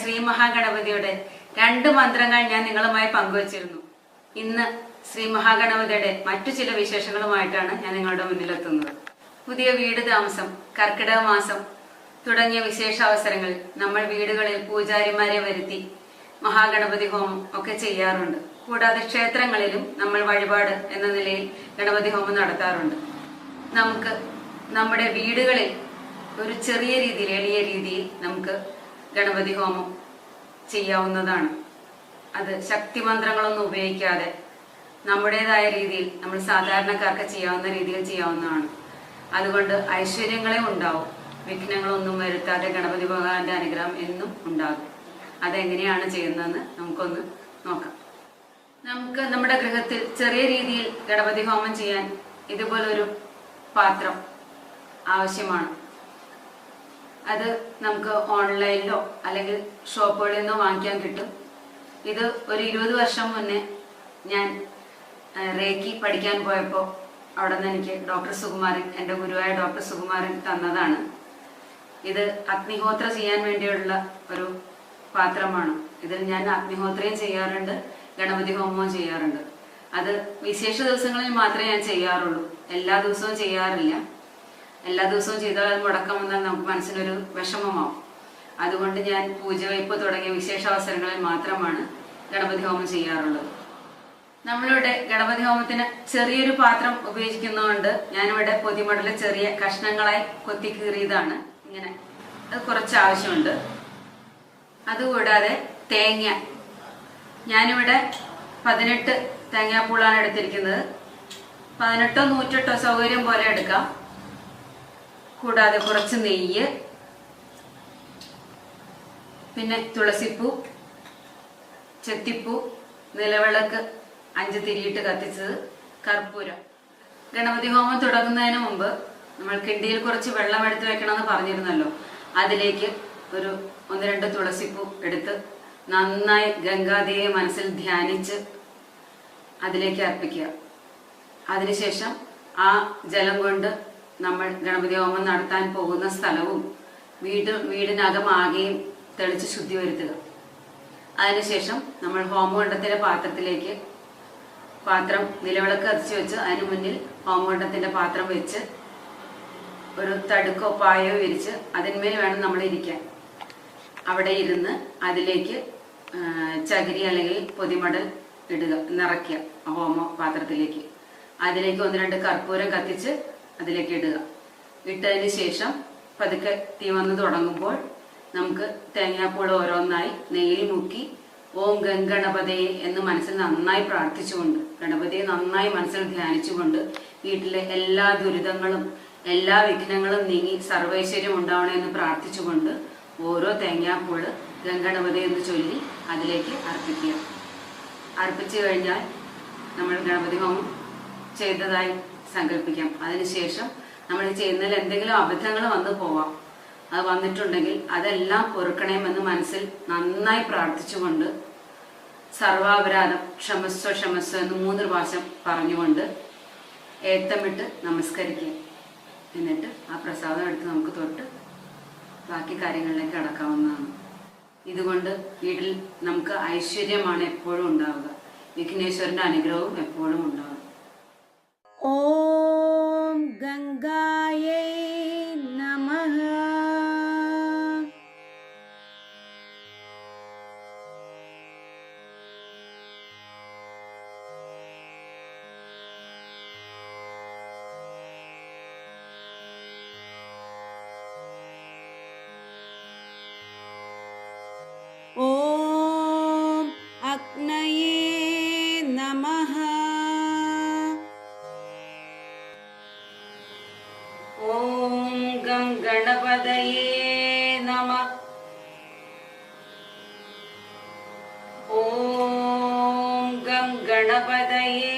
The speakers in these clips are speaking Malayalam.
ശ്രീ മഹാഗണപതിയുടെ 2 മന്ത്രങ്ങൾ ഞാൻ നിങ്ങളുമായി പങ്കുവച്ചിരുന്നു. ഇന്ന് ശ്രീ മഹാഗണപതിയുടെ മറ്റു ചില വിശേഷങ്ങളുമായിട്ടാണ് ഞാൻ നിങ്ങളുടെ മുന്നിലെത്തുന്നത്. പുതിയ വീട് താമസം, കർക്കിടക മാസം തുടങ്ങിയ വിശേഷ അവസരങ്ങളിൽ നമ്മൾ വീടുകളിൽ പൂജാരിമാരെ വരുത്തി മഹാഗണപതി ഹോമം ഒക്കെ ചെയ്യാറുണ്ട്. കൂടാതെ ക്ഷേത്രങ്ങളിലും നമ്മൾ വഴിപാട് എന്ന നിലയിൽ ഗണപതി ഹോമം നടത്താറുണ്ട്. നമുക്ക് നമ്മുടെ വീടുകളിൽ ഒരു ചെറിയ രീതിയിൽ, എളിയ രീതിയിൽ നമുക്ക് ഗണപതി ഹോമം ചെയ്യാവുന്നതാണ്. അത് ശക്തി മന്ത്രങ്ങളൊന്നും ഉപയോഗിക്കാതെ നമ്മുടേതായ രീതിയിൽ നമ്മൾ സാധാരണക്കാർക്ക് ചെയ്യാവുന്ന രീതിയിൽ ചെയ്യാവുന്നതാണ്. അതുകൊണ്ട് ഐശ്വര്യങ്ങളെ ഉണ്ടാവും, വിഘ്നങ്ങളൊന്നും വരുത്താതെ ഗണപതി ഭഗവാന്റെ അനുഗ്രഹം എന്നും ഉണ്ടാകും. അതെങ്ങനെയാണ് ചെയ്യുന്നതെന്ന് നമുക്കൊന്ന് നോക്കാം. നമുക്ക് നമ്മുടെ ഗൃഹത്തിൽ ചെറിയ രീതിയിൽ ഗണപതി ഹോമം ചെയ്യാൻ ഇതുപോലൊരു പാത്രം ആവശ്യമാണ്. അത് നമുക്ക് ഓൺലൈനിലോ അല്ലെങ്കിൽ ഷോപ്പുകളിൽ നിന്നോ വാങ്ങിക്കാൻ കിട്ടും. ഇത് ഒരു 20 വർഷം മുന്നേ ഞാൻ റേക്കി പഠിക്കാൻ പോയപ്പോൾ അവിടെ നിന്ന് എനിക്ക് ഡോക്ടർ സുകുമാരൻ, എൻ്റെ ഗുരുവായ ഡോക്ടർ സുകുമാരൻ തന്നതാണ്. ഇത് അഗ്നിഹോത്ര ചെയ്യാൻ വേണ്ടിയുള്ള ഒരു പാത്രമാണ്. ഇതിൽ ഞാൻ അഗ്നിഹോത്രയും ചെയ്യാറുണ്ട്, ഗണപതി ഹോമവും ചെയ്യാറുണ്ട്. അത് വിശേഷ ദിവസങ്ങളിൽ മാത്രമേ ഞാൻ ചെയ്യാറുള്ളൂ, എല്ലാ ദിവസവും ചെയ്യാറില്ല. എല്ലാ ദിവസവും ചെയ്താൽ അത് മുടക്കം വന്നാൽ നമുക്ക് മനസ്സിനൊരു വിഷമമാവും. അതുകൊണ്ട് ഞാൻ പൂജവയ്പ് തുടങ്ങിയ വിശേഷ അവസരങ്ങളിൽ മാത്രമാണ് ഗണപതി ഹോമം ചെയ്യാറുള്ളത്. നമ്മളിവിടെ ഗണപതി ഹോമത്തിന് ചെറിയൊരു പാത്രം ഉപയോഗിക്കുന്നതുകൊണ്ട് ഞാനിവിടെ പൊതിമടല് ചെറിയ കഷ്ണങ്ങളായി കൊത്തി കീറിയതാണ്. ഇങ്ങനെ അത് കുറച്ച് ആവശ്യമുണ്ട്. അതുകൂടാതെ തേങ്ങ, ഞാനിവിടെ 18 തേങ്ങാപ്പൂളാണ് എടുത്തിരിക്കുന്നത്. 18ഓ 108ഓ സൗകര്യം പോലെ എടുക്കാം. കൂടാതെ കുറച്ച് നെയ്യ്, പിന്നെ തുളസിപ്പൂ, ചെത്തിപ്പൂ, നിലവിളക്ക് 5 തിരിയിട്ട് കത്തിച്ചത്, കർപ്പൂരം. ഗണപതി ഹോമം തുടങ്ങുന്നതിന് മുമ്പ് നമ്മൾ കിണ്ടിയിൽ കുറച്ച് വെള്ളം എടുത്ത് വെക്കണമെന്ന് പറഞ്ഞിരുന്നല്ലോ. അതിലേക്ക് ഒരു 1-2 തുളസിപ്പൂ എടുത്ത് നന്നായി ഗംഗാദേവിയെ മനസ്സിൽ ധ്യാനിച്ച് അതിലേക്ക് അർപ്പിക്കുക. അതിനുശേഷം ആ ജലം കൊണ്ട് നമ്മൾ ഗണപതി ഹോമം നടത്താൻ പോകുന്ന സ്ഥലവും വീടിനകമാകെയും തെളിച്ച് ശുദ്ധി വരുത്തുക. അതിനുശേഷം നമ്മൾ ഹോമകുണ്ഡത്തിന്റെ പാത്രത്തിലേക്ക് നിലവിളക്ക് കത്തിച്ച് വെച്ച് അതിന് മുന്നിൽ ഹോമകുണ്ഡത്തിന്റെ പാത്രം വെച്ച് ഒരു തടുക്കോ പായോ വിരിച്ച് അതിന്മേൽ വേണം നമ്മൾ ഇരിക്കാൻ. അവിടെ ഇരുന്ന് അതിലേക്ക് ചകിരി അല്ലെങ്കിൽ പൊതിമടൽ ഇടുക, നിറയ്ക്കുക ഹോമ പാത്രത്തിലേക്ക്. അതിലേക്ക് 1-2 കർപ്പൂരം കത്തിച്ച് അതിലേക്ക് ഇടുക. ഇട്ടതിന് ശേഷം പതുക്കെ തീ വന്ന് തുടങ്ങുമ്പോൾ നമുക്ക് തേങ്ങാപ്പൂൾ ഓരോന്നായി നെയ്യിൽ മുക്കി ഓം ഗംഗണപതയെ എന്ന് മനസ്സിൽ നന്നായി പ്രാർത്ഥിച്ചുകൊണ്ട്, ഗണപതിയെ നന്നായി മനസ്സിൽ ധ്യാനിച്ചുകൊണ്ട് വീട്ടിലെ എല്ലാ ദുരിതങ്ങളും എല്ലാ വിഘ്നങ്ങളും നീങ്ങി സർവൈശ്വര്യം ഉണ്ടാവണമെന്ന് പ്രാർത്ഥിച്ചുകൊണ്ട് ഓരോ തേങ്ങാപ്പൂള് ഗംഗണപതി എന്ന് ചൊല്ലി അതിലേക്ക് അർപ്പിക്കുക. അർപ്പിച്ചു കഴിഞ്ഞാൽ നമ്മൾ ഗണപതി ഹോമം ചെയ്തതായി സങ്കല്പിക്കാം. അതിനുശേഷം നമ്മൾ ചെയ്യുന്നതിൽ എന്തെങ്കിലും അബദ്ധങ്ങൾ വന്നു പോവാം. അത് വന്നിട്ടുണ്ടെങ്കിൽ അതെല്ലാം പൊറുക്കണമെന്ന് മനസ്സിൽ നന്നായി പ്രാർത്ഥിച്ചുകൊണ്ട് സർവാപരാധം ക്ഷമസ്വ ക്ഷമസ്വ എന്ന് 3 പ്രാവശ്യം പറഞ്ഞുകൊണ്ട് ഏത്തമിട്ട് നമസ്കരിക്കുക. എന്നിട്ട് ആ പ്രസാദം എടുത്ത് നമുക്ക് തൊട്ട് ബാക്കി കാര്യങ്ങളിലേക്ക് കടക്കാവുന്നതാണ്. ഇതുകൊണ്ട് വീട്ടിൽ നമുക്ക് ഐശ്വര്യമാണ് എപ്പോഴും ഉണ്ടാവുക, വിഘ്നേശ്വരന്റെ അനുഗ്രഹവും എപ്പോഴും ഉണ്ടാവും. ഓം ഗംഗായൈ നമഃ. ഓം അഗ്നയേ നമഃ. ഓം ഗം ഗണപതയേ നമഃ. ഓം ഗം ഗണപതയേ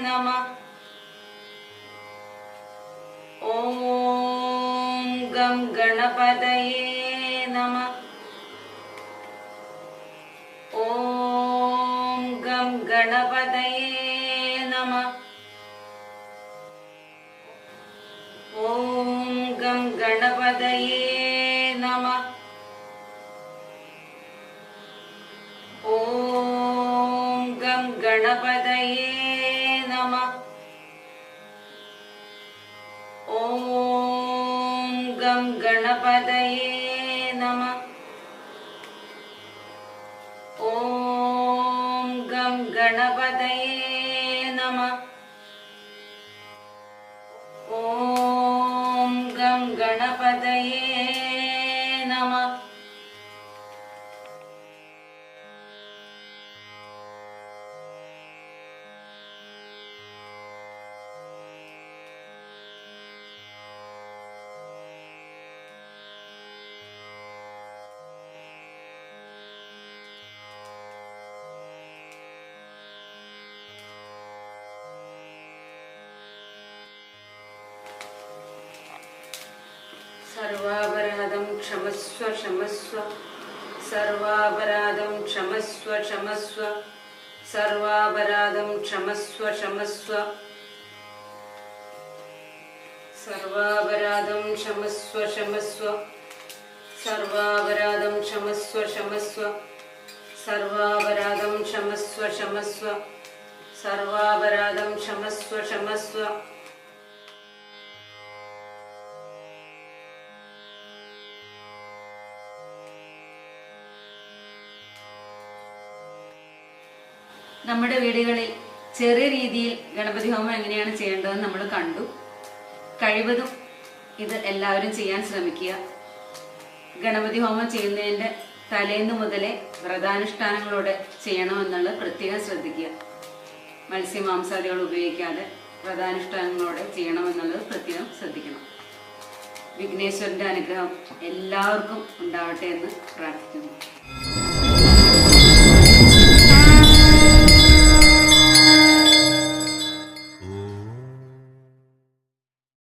നമഃ. ഓം ഗം ഗണപതയേ നമഃ. ഓം ഗം ഗണപതയേ നമഃ. ഓം ഗം ഗണപതയേ നമഃ. ഗണപതയേ നമഃ. ഓം ഗം ഗണപതയേ നമഃ. ഓം ഗം ഗണപതയേ നമഃ. ഓം ഗം ഗണപതയേ നമഃ. സർവാപരാധം ക്ഷമസ്വ ക്ഷമസ്വ. സർവാപരാധം ക്ഷമസ്വ ക്ഷമസ്വ. സർവാപരാധം ക്ഷമസ്വ ക്ഷമസ്വ. സർവാപരാധം ക്ഷമസ്വ ക്ഷമസ്വ. സർവാപരാധം ക്ഷമസ്വ ക്ഷമസ്വ. സർവാപരാധം ക്ഷമസ്വ ക്ഷമസ്വ. സർവാപരാധം ക്ഷമസ്വ ക്ഷമസ്വ. നമ്മുടെ വീടുകളിൽ ചെറിയ രീതിയിൽ ഗണപതി ഹോമം എങ്ങനെയാണ് ചെയ്യേണ്ടതെന്ന് നമ്മൾ കണ്ടു. കഴിവതും ഇത് എല്ലാവരും ചെയ്യാൻ ശ്രമിക്കുക. ഗണപതി ഹോമം ചെയ്യുന്നതിൻ്റെ തലേന്ന് മുതലേ വ്രതാനുഷ്ഠാനങ്ങളോടെ ചെയ്യണമെന്നുള്ളത് പ്രത്യേകം ശ്രദ്ധിക്കുക. മത്സ്യമാംസാദികൾ ഉപയോഗിക്കാതെ വ്രതാനുഷ്ഠാനങ്ങളോടെ ചെയ്യണമെന്നുള്ളത് പ്രത്യേകം ശ്രദ്ധിക്കണം. വിഘ്നേശ്വരൻ്റെ അനുഗ്രഹം എല്ലാവർക്കും ഉണ്ടാവട്ടെ എന്ന് പ്രാർത്ഥിക്കുന്നു.